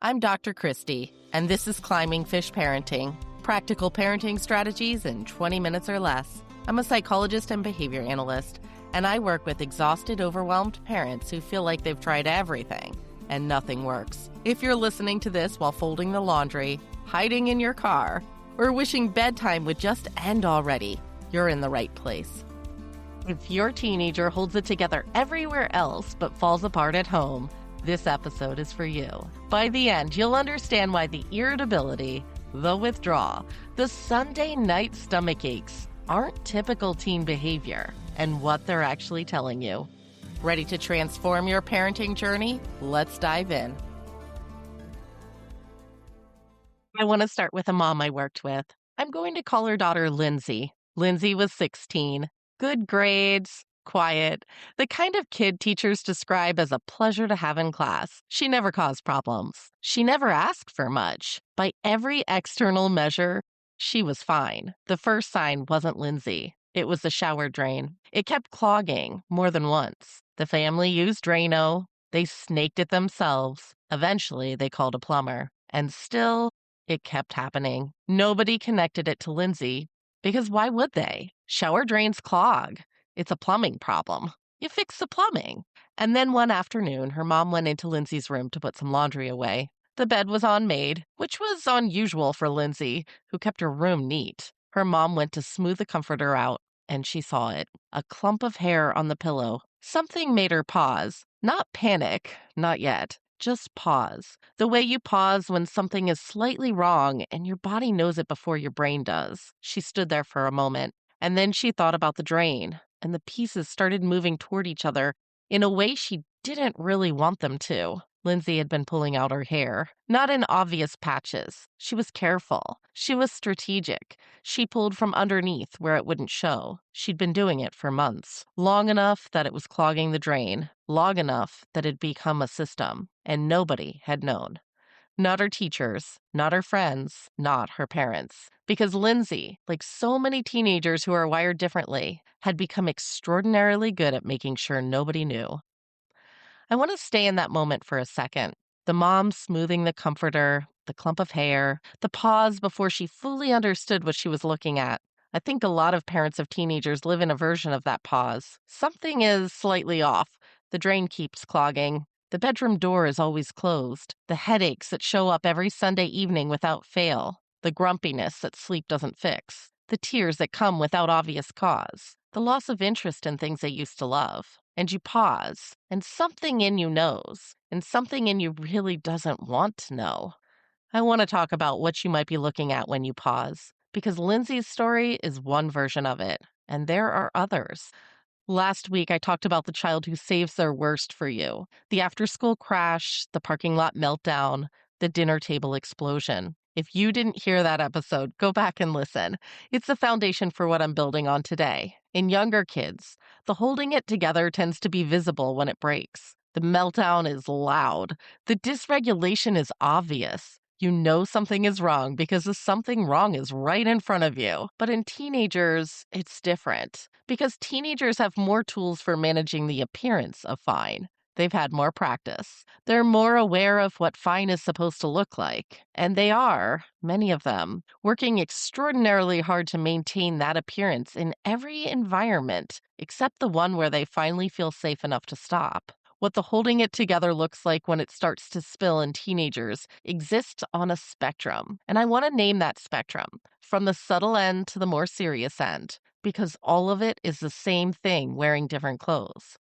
I'm Dr. Christy, and this is Climbing Fish Parenting, practical parenting strategies in 20 minutes or less. I'm a psychologist and behavior analyst, and I work with exhausted, overwhelmed parents who feel like they've tried everything and nothing works. If you're listening to this while folding the laundry, hiding in your car, or wishing bedtime would just end already, you're in the right place. If your teenager holds it together everywhere else but falls apart at home, this episode is for you. By the end, you'll understand why the irritability, the withdrawal, the Sunday night stomach aches aren't typical teen behavior and what they're actually telling you. Ready to transform your parenting journey? Let's dive in. I want to start with a mom I worked with. I'm going to call her daughter Lindsay. Lindsay was 16. Good grades, quiet, the kind of kid teachers describe as a pleasure to have in class. She never caused problems. She never asked for much. By every external measure, she was fine. The first sign wasn't Lindsay. It was the shower drain. It kept clogging more than once. The family used Draino. They snaked it themselves. Eventually, they called a plumber. And still, it kept happening. Nobody connected it to Lindsay, because why would they? Shower drains clog. It's a plumbing problem. You fix the plumbing. And then one afternoon, her mom went into Lindsay's room to put some laundry away. The bed was unmade, which was unusual for Lindsay, who kept her room neat. Her mom went to smooth the comforter out, and she saw it. A clump of hair on the pillow. Something made her pause. Not panic, not yet. Just pause. The way you pause when something is slightly wrong and your body knows it before your brain does. She stood there for a moment, and then she thought about the drain, and the pieces started moving toward each other in a way she didn't really want them to. Lindsay had been pulling out her hair, not in obvious patches. She was careful. She was strategic. She pulled from underneath where it wouldn't show. She'd been doing it for months, long enough that it was clogging the drain, long enough that it'd become a system, and nobody had known. Not her teachers, not her friends, not her parents. Because Lindsay, like so many teenagers who are wired differently, had become extraordinarily good at making sure nobody knew. I want to stay in that moment for a second. The mom smoothing the comforter, the clump of hair, the pause before she fully understood what she was looking at. I think a lot of parents of teenagers live in a version of that pause. Something is slightly off. The drain keeps clogging. The bedroom door is always closed. The headaches that show up every Sunday evening without fail. The grumpiness that sleep doesn't fix. The tears that come without obvious cause. The loss of interest in things they used to love. And you pause, and something in you knows, and something in you really doesn't want to know. I want to talk about what you might be looking at when you pause, because Lindsay's story is one version of it, and there are others. Last week, I talked about the child who saves their worst for you, the after-school crash, the parking lot meltdown, the dinner table explosion. If you didn't hear that episode, go back and listen. It's the foundation for what I'm building on today. In younger kids, the holding it together tends to be visible when it breaks. The meltdown is loud. The dysregulation is obvious. You know something is wrong because the something wrong is right in front of you. But in teenagers, it's different because teenagers have more tools for managing the appearance of fine. They've had more practice. They're more aware of what fine is supposed to look like. And they are, many of them, working extraordinarily hard to maintain that appearance in every environment, except the one where they finally feel safe enough to stop. What the holding it together looks like when it starts to spill in teenagers exists on a spectrum. And I want to name that spectrum, from the subtle end to the more serious end, because all of it is the same thing wearing different clothes.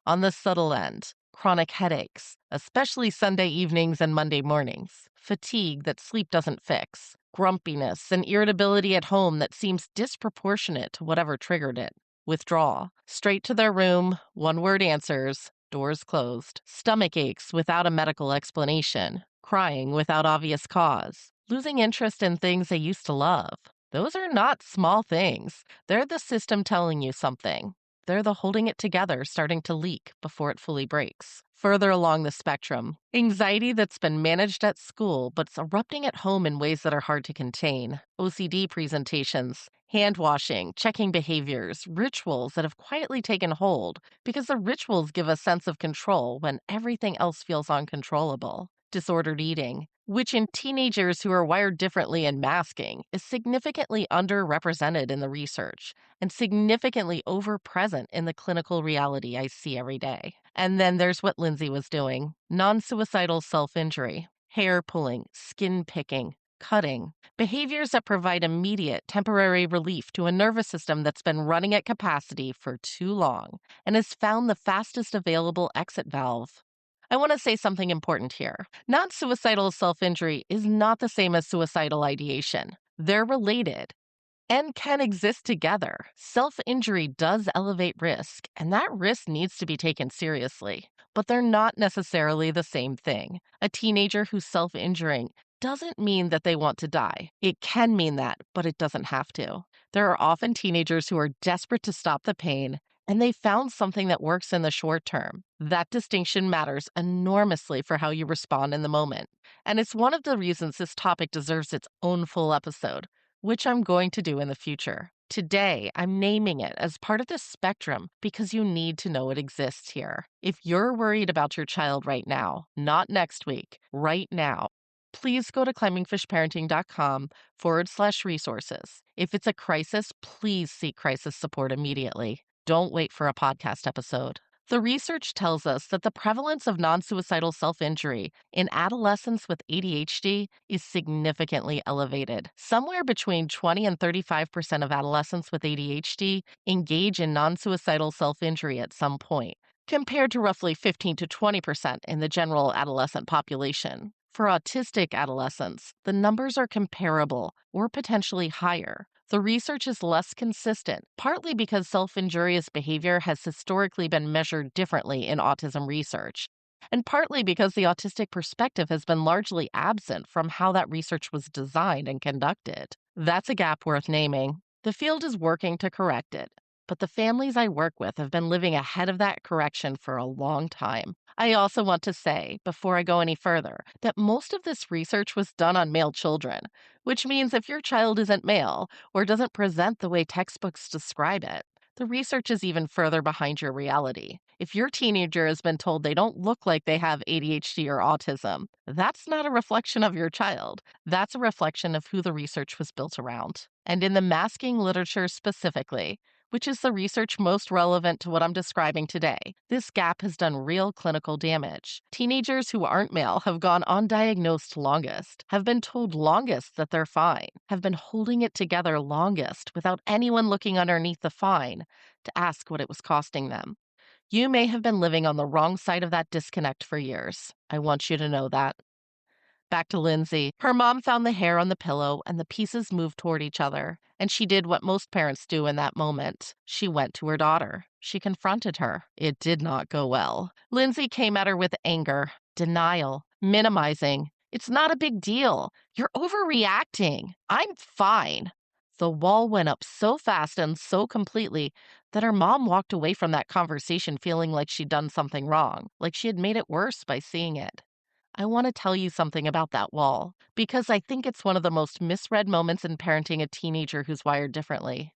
On the subtle end, chronic headaches, especially Sunday evenings and Monday mornings, fatigue that sleep doesn't fix, grumpiness and irritability at home that seems disproportionate to whatever triggered it, withdrawal, straight to their room, one-word answers, doors closed, stomach aches without a medical explanation, crying without obvious cause, losing interest in things they used to love. Those are not small things. They're the system telling you something. They're the holding it together starting to leak before it fully breaks. Further along the spectrum, anxiety that's been managed at school but's erupting at home in ways that are hard to contain. OCD presentations, hand washing, checking behaviors, rituals that have quietly taken hold because the rituals give a sense of control when everything else feels uncontrollable. disordered eating, which in teenagers who are wired differently in masking is significantly underrepresented in the research and significantly overpresent in the clinical reality I see every day. And then there's what Lindsay was doing: non suicidal self injury, hair pulling, skin picking, cutting, behaviors that provide immediate temporary relief to a nervous system that's been running at capacity for too long and has found the fastest available exit valve. I want to say something important here. Non suicidal self injury is not the same as suicidal ideation. They're related and can exist together. Self injury does elevate risk, and that risk needs to be taken seriously. But they're not necessarily the same thing. A teenager who's self injuring doesn't mean that they want to die. It can mean that, but it doesn't have to. There are often teenagers who are desperate to stop the pain, and they found something that works in the short term. That distinction matters enormously for how you respond in the moment. And it's one of the reasons this topic deserves its own full episode, which I'm going to do in the future. Today, I'm naming it as part of this spectrum because you need to know it exists here. If you're worried about your child right now, not next week, right now, please go to climbingfishparenting.com/resources. If it's a crisis, please seek crisis support immediately. Don't wait for a podcast episode. The research tells us that the prevalence of non suicidal self injury in adolescents with ADHD is significantly elevated. Somewhere between 20 and 35% of adolescents with ADHD engage in non suicidal self injury at some point, compared to roughly 15 to 20% in the general adolescent population. For autistic adolescents, the numbers are comparable or potentially higher. The research is less consistent, partly because self injurious behavior has historically been measured differently in autism research, and partly because the autistic perspective has been largely absent from how that research was designed and conducted. That's a gap worth naming. The field is working to correct it, but the families I work with have been living ahead of that correction for a long time. I also want to say, before I go any further, that most of this research was done on male children, which means if your child isn't male or doesn't present the way textbooks describe it, the research is even further behind your reality. If your teenager has been told they don't look like they have ADHD or autism, that's not a reflection of your child. That's a reflection of who the research was built around. And in the masking literature specifically, which is the research most relevant to what I'm describing today, this gap has done real clinical damage. Teenagers who aren't male have gone undiagnosed longest, have been told longest that they're fine, have been holding it together longest without anyone looking underneath the fine to ask what it was costing them. You may have been living on the wrong side of that disconnect for years. I want you to know that. Back to Lindsay. Her mom found the hair on the pillow and the pieces moved toward each other, and she did what most parents do in that moment. She went to her daughter. She confronted her. It did not go well. Lindsay came at her with anger, denial, minimizing. It's not a big deal. You're overreacting. I'm fine. The wall went up so fast and so completely that her mom walked away from that conversation feeling like she'd done something wrong, like she had made it worse by seeing it. I want to tell you something about that wall, because I think it's one of the most misread moments in parenting a teenager who's wired differently.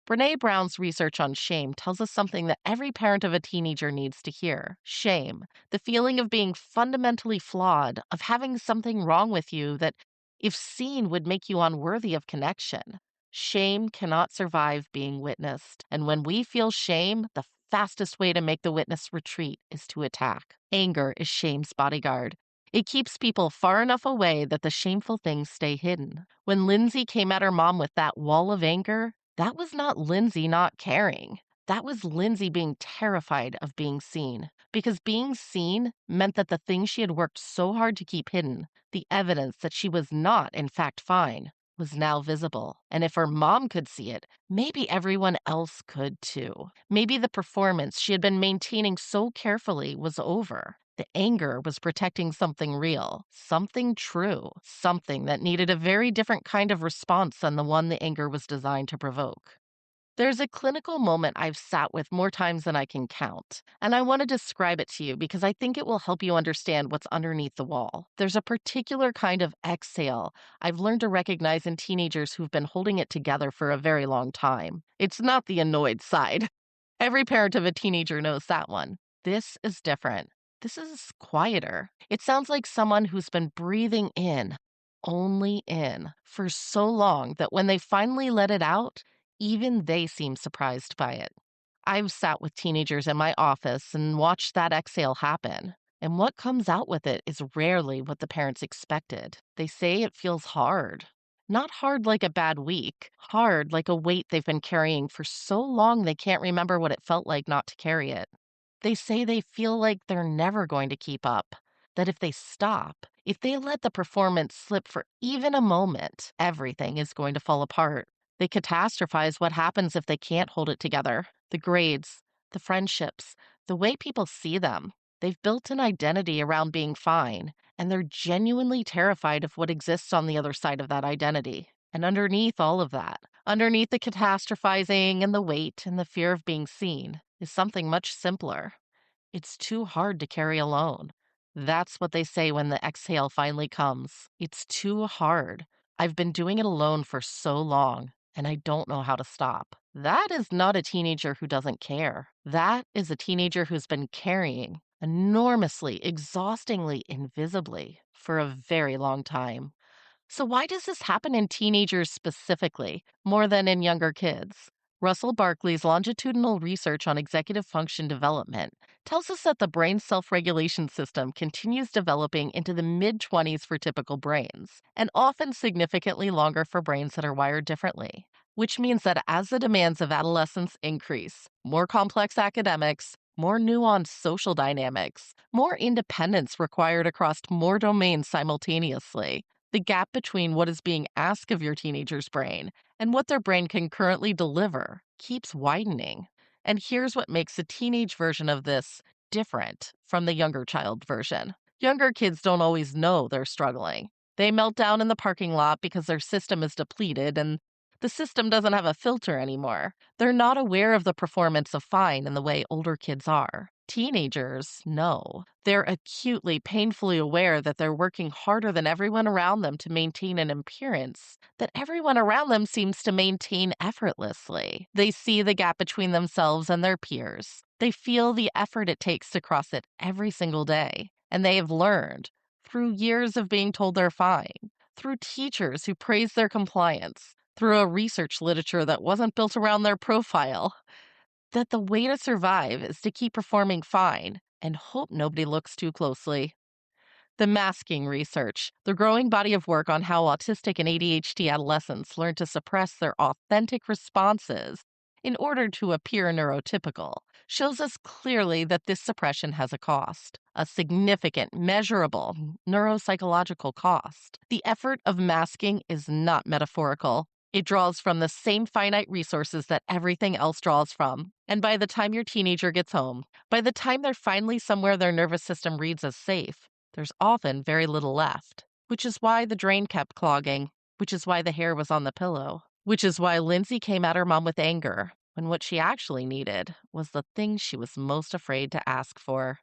Brene Brown's research on shame tells us something that every parent of a teenager needs to hear. Shame, the feeling of being fundamentally flawed, of having something wrong with you that, if seen, would make you unworthy of connection. Shame cannot survive being witnessed. And when we feel shame, the fastest way to make the witness retreat is to attack. Anger is shame's bodyguard. It keeps people far enough away that the shameful things stay hidden. When Lindsay came at her mom with that wall of anger, that was not Lindsay not caring. That was Lindsay being terrified of being seen. Because being seen meant that the thing she had worked so hard to keep hidden, the evidence that she was not, in fact, fine, was now visible. And if her mom could see it, maybe everyone else could too. Maybe the performance she had been maintaining so carefully was over. The anger was protecting something real, something true, something that needed a very different kind of response than the one the anger was designed to provoke. There's a clinical moment I've sat with more times than I can count, and I want to describe it to you because I think it will help you understand what's underneath the wall. There's a particular kind of exhale I've learned to recognize in teenagers who've been holding it together for a very long time. It's not the annoyed side. Every parent of a teenager knows that one. This is different. This is quieter. It sounds like someone who's been breathing in, only in, for so long that when they finally let it out, even they seem surprised by it. I've sat with teenagers in my office and watched that exhale happen. And what comes out with it is rarely what the parents expected. They say it feels hard. Not hard like a bad week, hard like a weight they've been carrying for so long they can't remember what it felt like not to carry it. They say they feel like they're never going to keep up, that if they stop, if they let the performance slip for even a moment, everything is going to fall apart. They catastrophize what happens if they can't hold it together. The grades, the friendships, the way people see them. They've built an identity around being fine, and they're genuinely terrified of what exists on the other side of that identity. And underneath all of that, underneath the catastrophizing and the weight and the fear of being seen, is something much simpler. It's too hard to carry alone. That's what they say when the exhale finally comes. It's too hard. I've been doing it alone for so long, and I don't know how to stop. That is not a teenager who doesn't care. That is a teenager who's been carrying enormously, exhaustingly, invisibly for a very long time. So, why does this happen in teenagers specifically, more than in younger kids? Russell Barkley's longitudinal research on executive function development tells us that the brain's self regulation system continues developing into the mid 20s for typical brains, and often significantly longer for brains that are wired differently. Which means that as the demands of adolescence increase, more complex academics, more nuanced social dynamics, more independence required across more domains simultaneously, the gap between what is being asked of your teenager's brain and what their brain can currently deliver keeps widening. And here's what makes the teenage version of this different from the younger child version. Younger kids don't always know they're struggling. They melt down in the parking lot because their system is depleted and the system doesn't have a filter anymore. They're not aware of the performance of fine in the way older kids are. Teenagers know. They're acutely, painfully aware that they're working harder than everyone around them to maintain an appearance that everyone around them seems to maintain effortlessly. They see the gap between themselves and their peers. They feel the effort it takes to cross it every single day. And they have learned, through years of being told they're fine, through teachers who praise their compliance, through a research literature that wasn't built around their profile, that the way to survive is to keep performing fine and hope nobody looks too closely. The masking research, the growing body of work on how autistic and ADHD adolescents learn to suppress their authentic responses in order to appear neurotypical, shows us clearly that this suppression has a cost, a significant, measurable neuropsychological cost. The effort of masking is not metaphorical. It draws from the same finite resources that everything else draws from. And by the time your teenager gets home, by the time they're finally somewhere their nervous system reads as safe, there's often very little left, which is why the drain kept clogging, which is why the hair was on the pillow, which is why Lindsay came at her mom with anger, when what she actually needed was the thing she was most afraid to ask for.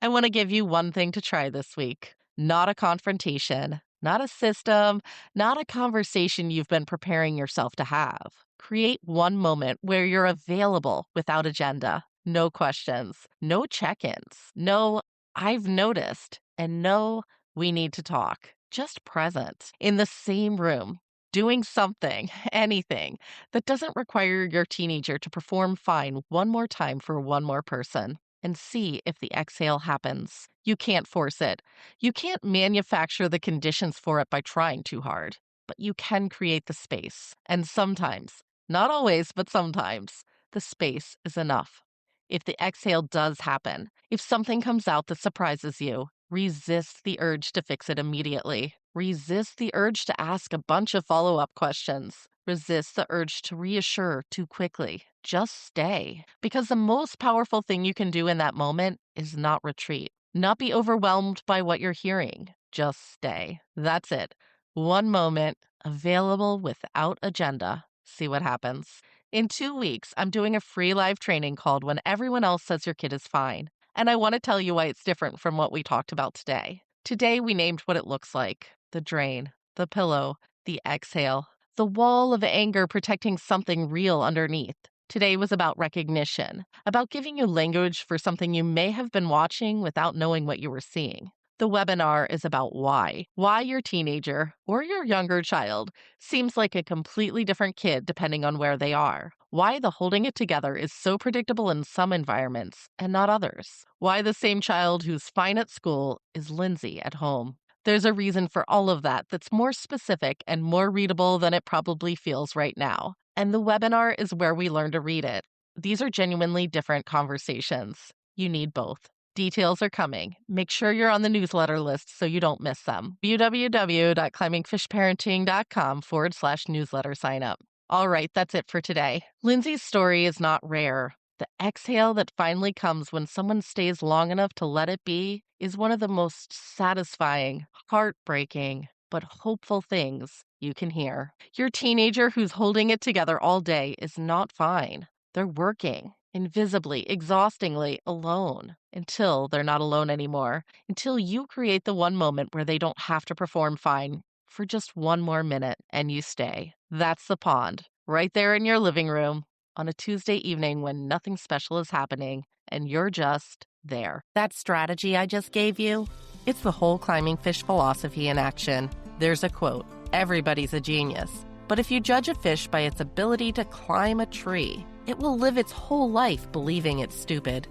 I want to give you one thing to try this week. Not a confrontation, not a system, not a conversation you've been preparing yourself to have. Create one moment where you're available without agenda. No questions, no check ins, no, I've noticed, and no, we need to talk. Just present in the same room, doing something, anything that doesn't require your teenager to perform fine one more time for one more person and see if the exhale happens. You can't force it. You can't manufacture the conditions for it by trying too hard, but you can create the space. And sometimes, not always, but sometimes, the space is enough. If the exhale does happen, if something comes out that surprises you, resist the urge to fix it immediately. Resist the urge to ask a bunch of follow up questions. Resist the urge to reassure too quickly. Just stay. Because the most powerful thing you can do in that moment is not retreat, not be overwhelmed by what you're hearing. Just stay. That's it. One moment, available without agenda. See what happens. In 2 weeks, I'm doing a free live training called When Everyone Else Says Your Kid is Fine. And I want to tell you why it's different from what we talked about today. Today, we named what it looks like: the drain, the pillow, the exhale, the wall of anger protecting something real underneath. Today was about recognition, about giving you language for something you may have been watching without knowing what you were seeing. The webinar is about why your teenager or your younger child seems like a completely different kid depending on where they are. Why the holding it together is so predictable in some environments and not others. Why the same child who's fine at school is Lindsay at home. There's a reason for all of that that's more specific and more readable than it probably feels right now. And the webinar is where we learn to read it. These are genuinely different conversations. You need both. Details are coming. Make sure you're on the newsletter list so you don't miss them. www.climbingfishparenting.com/newsletter sign up. All right, that's it for today. Lindsay's story is not rare. The exhale that finally comes when someone stays long enough to let it be is one of the most satisfying, heartbreaking, but hopeful things you can hear. Your teenager who's holding it together all day is not fine. They're working, invisibly, exhaustingly alone until they're not alone anymore, until you create the one moment where they don't have to perform fine for just one more minute and you stay. That's the pond, right there in your living room on a Tuesday evening when nothing special is happening and you're just there. That strategy I just gave you, it's the whole climbing fish philosophy in action. There's a quote, "Everybody's a genius. But if you judge a fish by its ability to climb a tree, it will live its whole life believing it's stupid."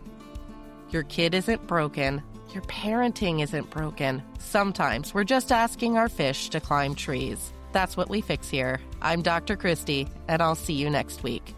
Your kid isn't broken. Your parenting isn't broken. Sometimes we're just asking our fish to climb trees. That's what we fix here. I'm Dr. Christy, and I'll see you next week.